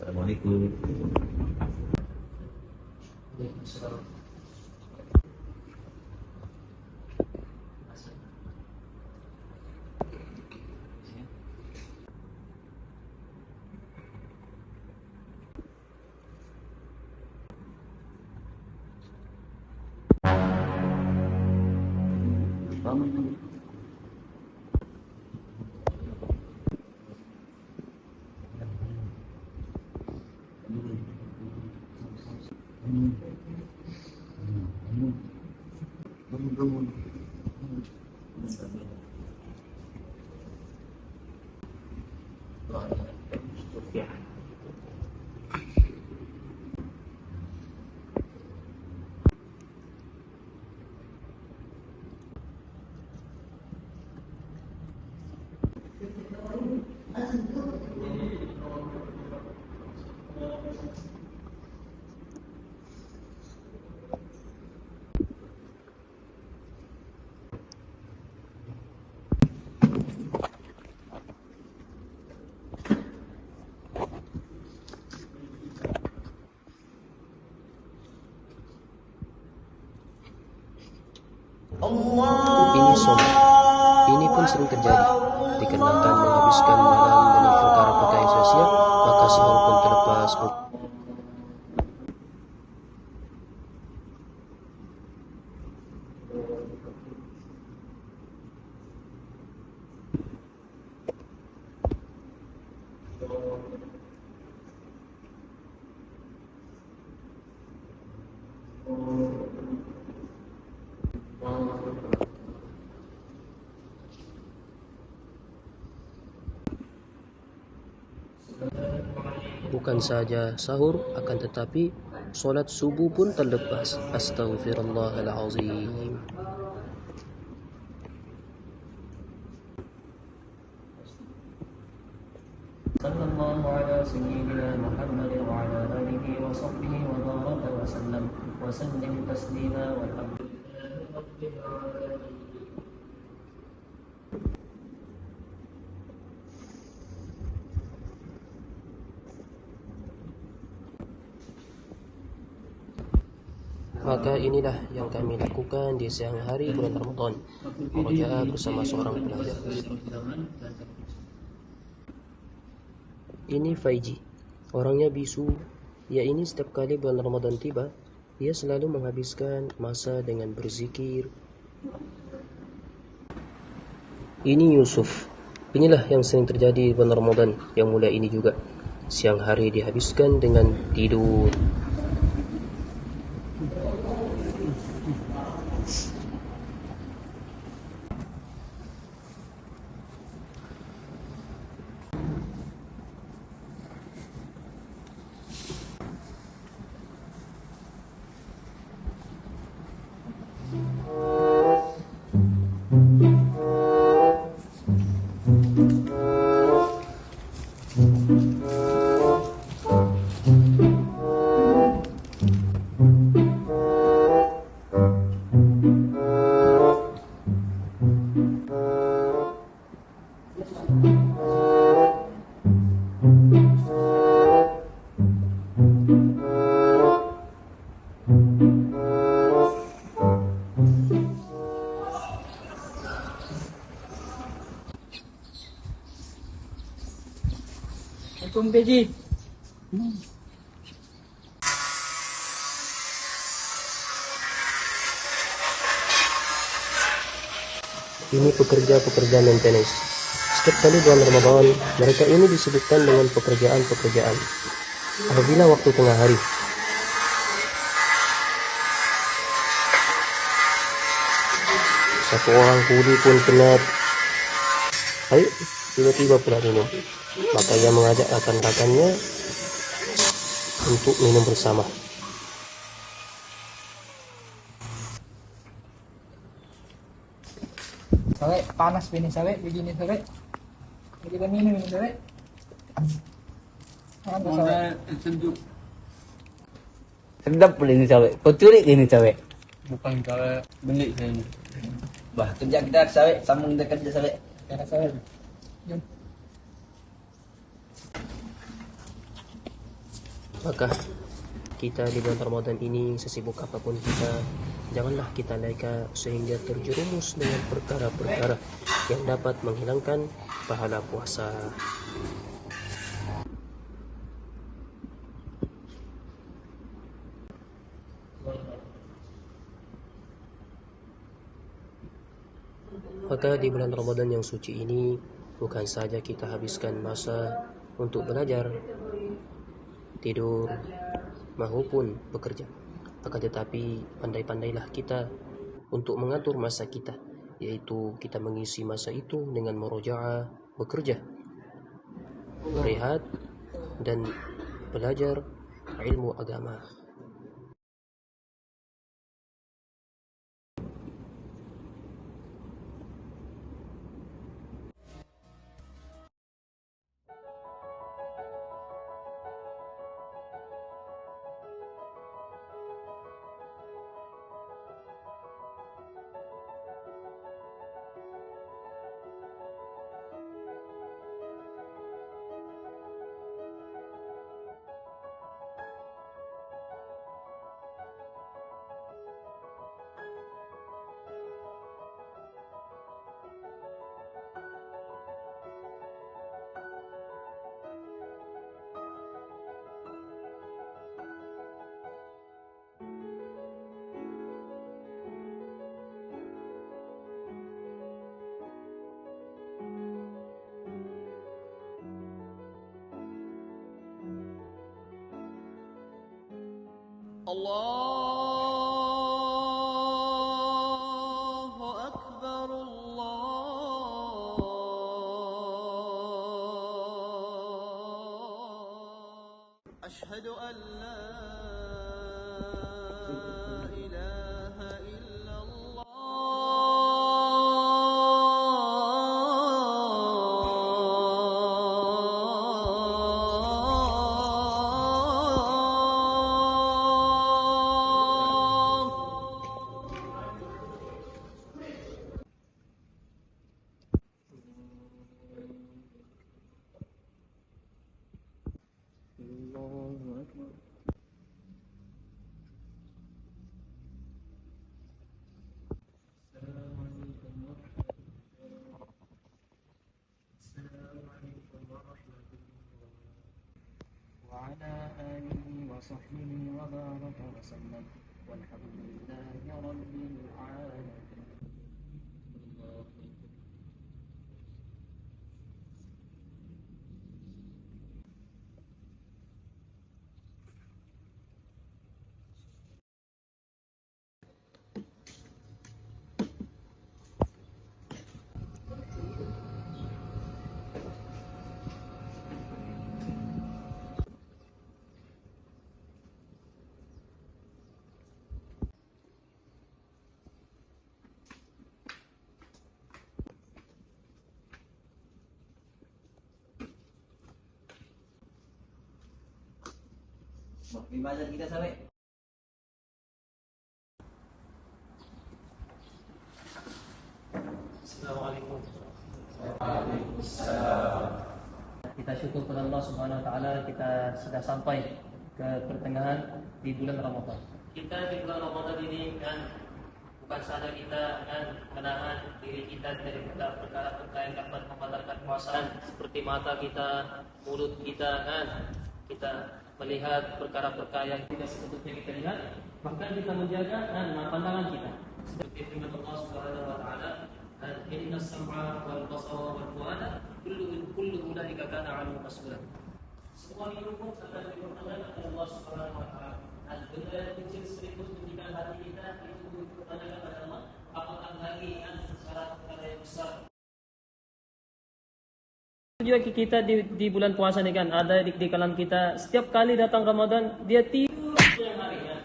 Assalamualaikum. Ini solat. Ini pun sering terjadi dikarenakan menghabiskan malam dengan perkara-perkara yang sia-sia, maka sahur pun terlepas. Bukan saja sahur, akan tetapi solat subuh pun terlepas. Astaghfirullahalazim. Sallallahu ala sayyidina Muhammad wa ala alihi wa sahbihi wa baraka wa sallam taslima walhamdulillahi rabbil alamin. Maka inilah yang kami lakukan di siang hari bulan Ramadan, murojaah bersama seorang pelajar. Ini Faiji, orangnya bisu. Ya, ini setiap kali bulan Ramadan tiba, ia selalu menghabiskan masa dengan berzikir. Ini Yusuf. Inilah yang sering terjadi bulan Ramadan yang mulai ini juga. Siang hari dihabiskan dengan tidur. Assalamualaikum Peji. Ini pekerja-pekerja maintenance. Setiap kali bulan Ramadan, mereka ini disebutkan dengan pekerjaan-pekerjaan. Apabila waktu tengah hari, satu orang kuli pun penat. Ayo, tiba-tiba pula minum. Maka ia mengajak rekan-rekannya untuk minum bersama. Sawek panas ini sawek begini sawek. Kita minum ini sawek. Ada sawek. Sedap pula ini sawek. Kau curi ini sawek. Bukan kalau beli saya ini. Bah, kerja kita sawek, sambung kita kerja sawek. Ada sawek. Jom. Maka kita di bulan Ramadan ini, sesibuk apapun kita, janganlah kita leka sehingga terjerumus dengan perkara-perkara yang dapat menghilangkan pahala puasa. Maka di bulan Ramadan yang suci ini, bukan saja kita habiskan masa untuk belajar, tidur, maupun bekerja, akan tetapi pandai-pandailah kita untuk mengatur masa kita, yaitu kita mengisi masa itu dengan murojaah, bekerja, berehat, dan belajar ilmu agama. الله أكبر أشهد أن لا إله إلا وعلى آله وصحبه وبارك وسلم والحمد لله رب العالمين. Gimana kita sampai? Assalamualaikum. Kita syukur kepada Allah Subhanahu wa taala, kita sudah sampai ke pertengahan di bulan Ramadan. Kita di bulan Ramadan ini kan bukan saja kita kan menahan diri kita dari perkara-perkara yang dapat membatalkan puasa, seperti mata kita, mulut kita kan, kita melihat perkara-perkara yang tidak sepatutnya kita lihat, bahkan kita menjaga pandangan kita. Seperti firman Allah Subhanahu wa taala, "Inna as-sam'a wal basara wal fu'ada kullu ulaika kana 'anhu mas'ula." Semua itu pun akan dipertanyakan oleh Allah Subhanahu wa taala. Benda yang kecil sekalipun menjadikan hati kita itu dipertanyakan kepada Allah, apakah lagi perkara-perkara yang besar. Juga kita di bulan puasa ini kan, ada di kalangan kita setiap kali datang Ramadan dia tidur siang hari kan.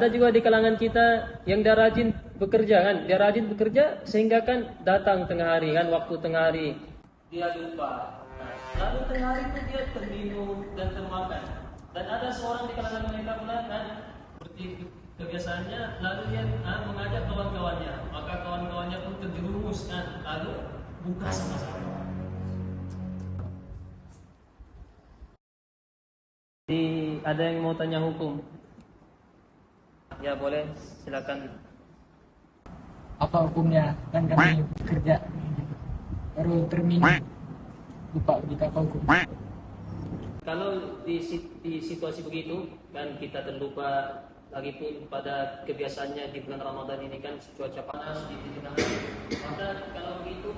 Ada juga di kalangan kita yang dia rajin bekerja kan, dia rajin bekerja sehingga kan datang tengah hari kan, waktu tengah hari dia lupa. Lalu tengah hari itu dia terminum dan termakan. Dan ada seorang di kalangan mereka pula kan, seperti kebiasaannya, lalu dia mengajak kawan-kawannya, maka kawan-kawannya pun terjerumus kan, lalu buka sama-sama. Jadi ada yang mau tanya hukum? Ya boleh, silakan. Apa hukumnya? Kan kami kerja baru terminal. Lupa kita apa hukum. Kalau di situasi begitu kan kita terlupa, lagi pun pada kebiasaannya di bulan Ramadan ini kan cuaca panas di tengah hari. Maka kalau begitu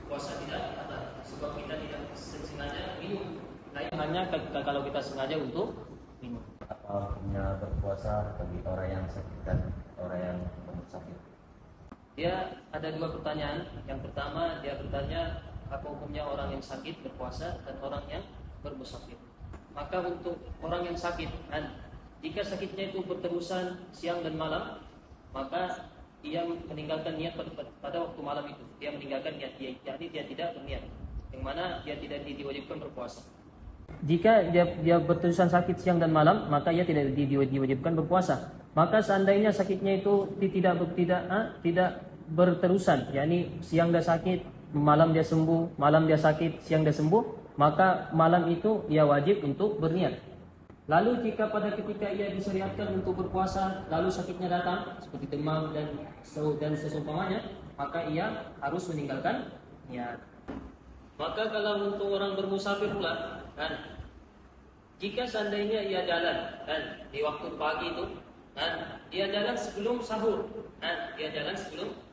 puasa tidak batal sebab kita tidak sengaja minum. Nah itu hanya kalau kita sengaja untuk minum. Apa hukumnya berpuasa bagi orang yang sakit dan orang yang sakit? Dia ada dua pertanyaan. Yang pertama dia bertanya apa hukumnya orang yang sakit berpuasa dan orang yang bermusafir. Maka untuk orang yang sakit, jika sakitnya itu berterusan siang dan malam, maka ia meninggalkan niat pada waktu malam itu. Dia meninggalkan niat dia, yakni dia tidak berniat, yang mana dia tidak diwajibkan berpuasa. Jika dia berterusan sakit siang dan malam, maka ia tidak diwajibkan berpuasa. Maka seandainya sakitnya itu tidak berterusan, yakni siang dia sakit, malam dia sembuh, malam dia sakit, siang dia sembuh, maka malam itu ia wajib untuk berniat. Lalu jika pada ketika ia disyariatkan untuk berpuasa, lalu sakitnya datang seperti demam dan seseumpamanya, maka ia harus meninggalkan niat. Maka kalau untuk orang bermusafir pula, jika seandainya ia jalan di waktu pagi itu, dia jalan sebelum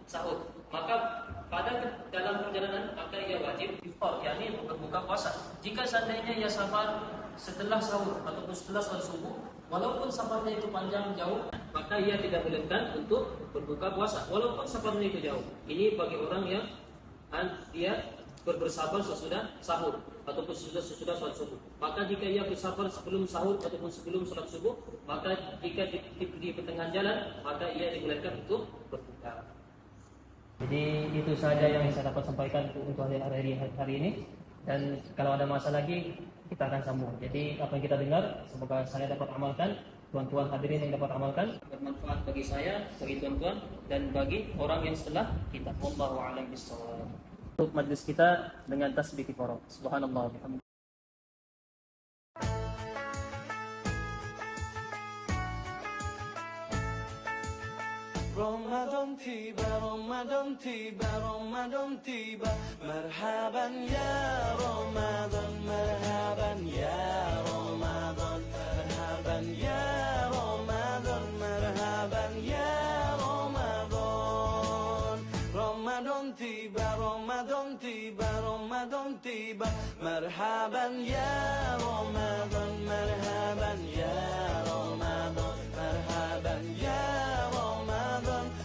sahur, maka pada dalam perjalanan maka ia wajib iftar, yakni berbuka puasa. Jika seandainya ia safar setelah sahur ataupun setelah salat subuh, walaupun safarnya itu panjang jauh, maka ia tidak bolehkan untuk berbuka puasa walaupun safarnya itu jauh. Ini bagi orang yang dia bersabar sesudah sahur ataupun sesudah salat subuh. Maka jika ia bersabar sebelum sahur ataupun sebelum salat subuh, maka jika di pertengahan jalan, maka ia dibolehkan untuk berbuka. Jadi itu saja yang saya dapat sampaikan untuk hari ini. Dan kalau ada masalah lagi kita akan sambung. Jadi apa yang kita dengar semoga saya dapat amalkan, tuan-tuan hadirin yang dapat amalkan, bermanfaat bagi saya, bagi tuan-tuan dan bagi orang yang setelah kita. Wallahu a'lam bishawab. Untuk majlis kita dengan tasbih kifarah. Subhanallah bihamdihi. رمضان تيبا رمضان تيبا رمضان تيبا مرحبا يا رمضان مرحبا يا رمضان مرحبا يا رمضان مرحبا يا رمضان رمضان تيبا رمضان تيبا رمضان تيبا مرحبا يا رمضان مرحبا يا رمضان مرحبا يا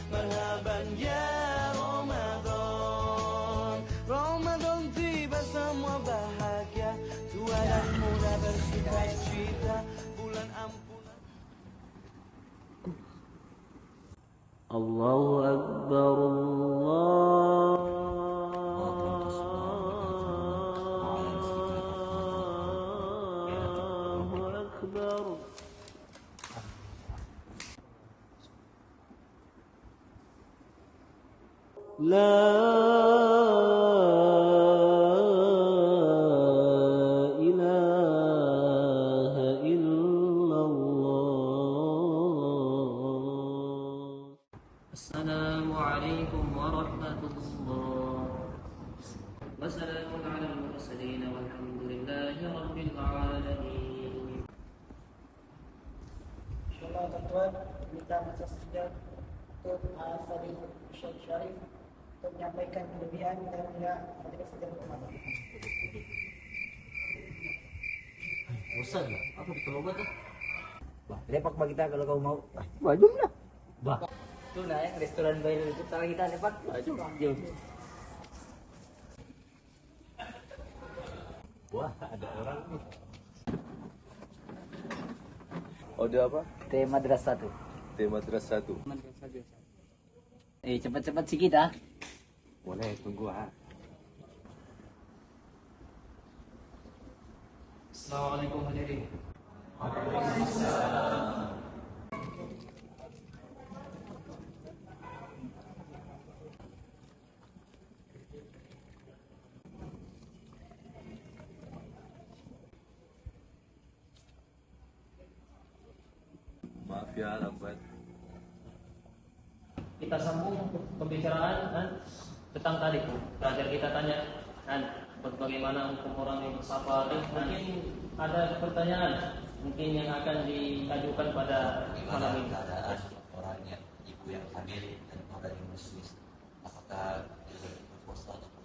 مرحبا يا رمضان رمضان tiba semua bahagia tua dan muda bersukacita bulan ampunan Allahu Akbar Allahu Akbar. لا إله إلا الله. السلام عليكم ورحمة الله وسلام على المرسلين والحمد لله رب العالمين. InsyaAllah tuan-tuan, kita masa sejak untuk Fadil Syekh Syarif untuk menyampaikan kelebihan dan juga fadilah-fadilah utama. Bosan lah. Apa betul obat lah? Bah, lepak bah kita kalau kau mau. Bah, jom lah. Bah. Itu lah yang restoran bayi itu cara kita lepak. Bah, jom. Wah, ada orang nih. Order apa? Teh madrasah tu. Teh madrasah satu. Cepat-cepat sikit ah. Boleh, tunggu ah. Assalamualaikum hadirin. ya lambat. Kita sambung pembicaraan tentang tadi. Terakhir kita tanya bagaimana hukum orang yang bersafar. Mungkin ada pertanyaan mungkin yang akan diajukan pada malam ini. Keadaan orang yang ibu yang hamil dan orang yang menyusui, apakah dia berpuasa atau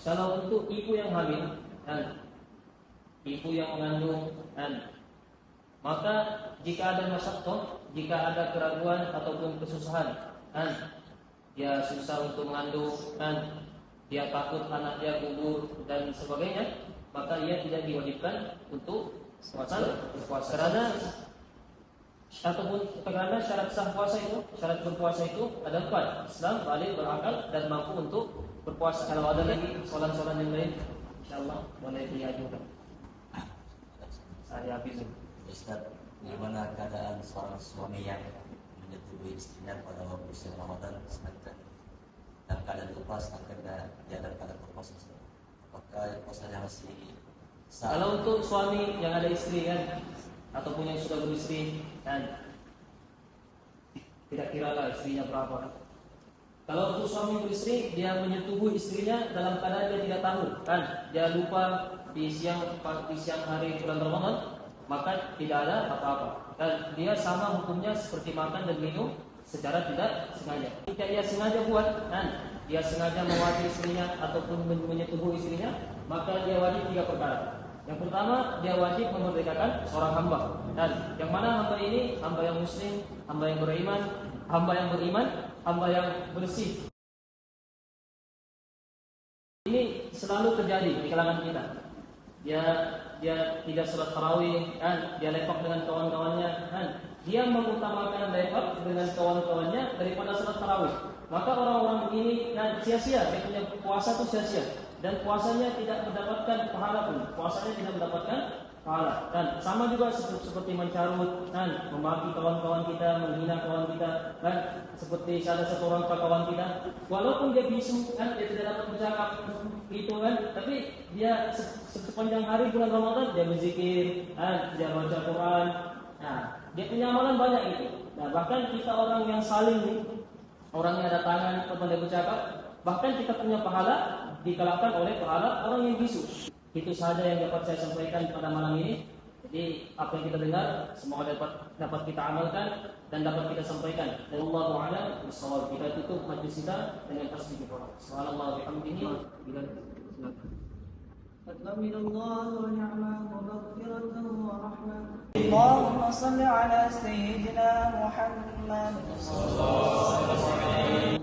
kalau untuk ibu yang hamil ibu yang mengandung maka jika ada masalah, jika ada keraguan ataupun kesusahan dia susah untuk mengandung dia takut anak dia gugur dan sebagainya, maka ia tidak diwajibkan untuk berpuasa karena syarat sah puasa itu, syarat berpuasa itu ada 4. Islam, balik, berakal dan mampu untuk berpuasa. Kalau ada lagi soalan-soalan yang lain, insyaallah boleh diajukan. Saya habis. Ustaz, bagaimana keadaan seorang suami yang menyetujui istrinya pada waktu bulan Ramadan sedangkan dalam keadaan lupa sedangkan dia dalam keadaan berpuasa? Apakah puasanya masih sah? Kalau untuk suami yang ada istri ataupun yang sudah beristri tidak kiralah istrinya berapa. Kalau untuk suami beristri, dia menyetubuhi istrinya dalam keadaan dia tidak tahu dia lupa di siang hari bulan Ramadan, maka tidak ada apa-apa. Dan dia sama hukumnya seperti makan dan minum secara tidak sengaja. Jika dia sengaja buat dia sengaja mewakili istrinya ataupun menyetubuhi istrinya, maka dia wajib 3 perkara. Yang pertama, dia wajib memerdekakan seorang hamba. Dan yang mana hamba ini? Hamba yang muslim, hamba yang beriman, hamba yang bersih. Ini selalu terjadi di kalangan kita. Dia tidak sholat tarawih, dia lepak dengan kawan-kawannya, dia mengutamakan lepak dengan kawan-kawannya daripada sholat tarawih. Maka orang-orang begini sia-sia, dia punya puasa itu sia-sia. Dan puasanya tidak mendapatkan pahala pun. Puasanya tidak mendapatkan pahala. Dan sama juga seperti mencarut, memaki kawan-kawan kita, menghina kawan kita, seperti ada satu orang kawan kita, walaupun dia bisu, dia tidak dapat bercakap itu tapi dia sepanjang hari bulan Ramadan dia berzikir, dia baca Quran. Dia punya amalan banyak itu. Bahkan kita orang yang saling nih, orang yang ada tangan kepada bercakap, bahkan kita punya pahala dikalahkan oleh pahala orang yang bisu. Itu saja yang dapat saya sampaikan pada malam ini. Jadi apa yang kita dengar semoga dapat kita amalkan dan dapat kita sampaikan. Wallahu a'lam bishawab. Kita tutup majlis kita dengan tasbih kita. Subhanallah bihamdihi bila فضلا من الله ونعمة ومغفرة ورحمة. اللهم صل على سيدنا محمد صلى الله عليه وسلم.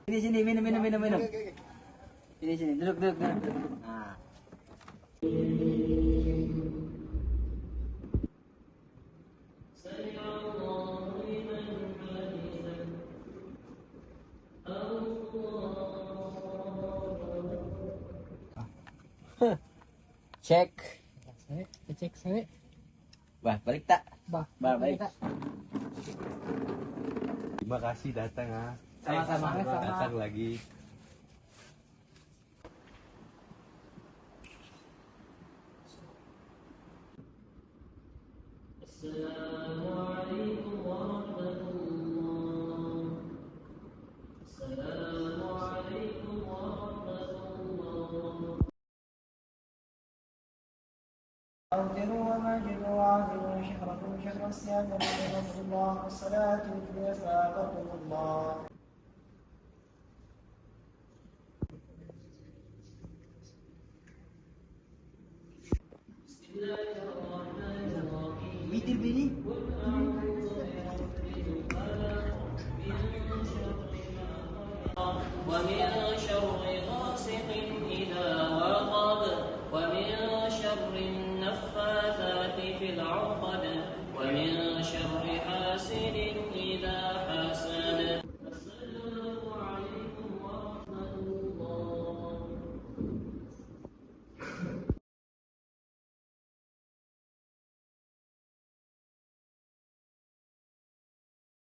Sini minum. Sini duduk. Nah. Cek. Saya. Bah, balik tak? Bah, balik. Terima kasih datang Sama-sama. datang lagi. Assalamualaikum warahmatullahi wabarakatuh. أوتروا ومجدوا وعظموا شهركم شهر الصيام ورحمة الله والصلاة وفاقكم الله. Bismillahirrahmanirrahim. Bitir bini.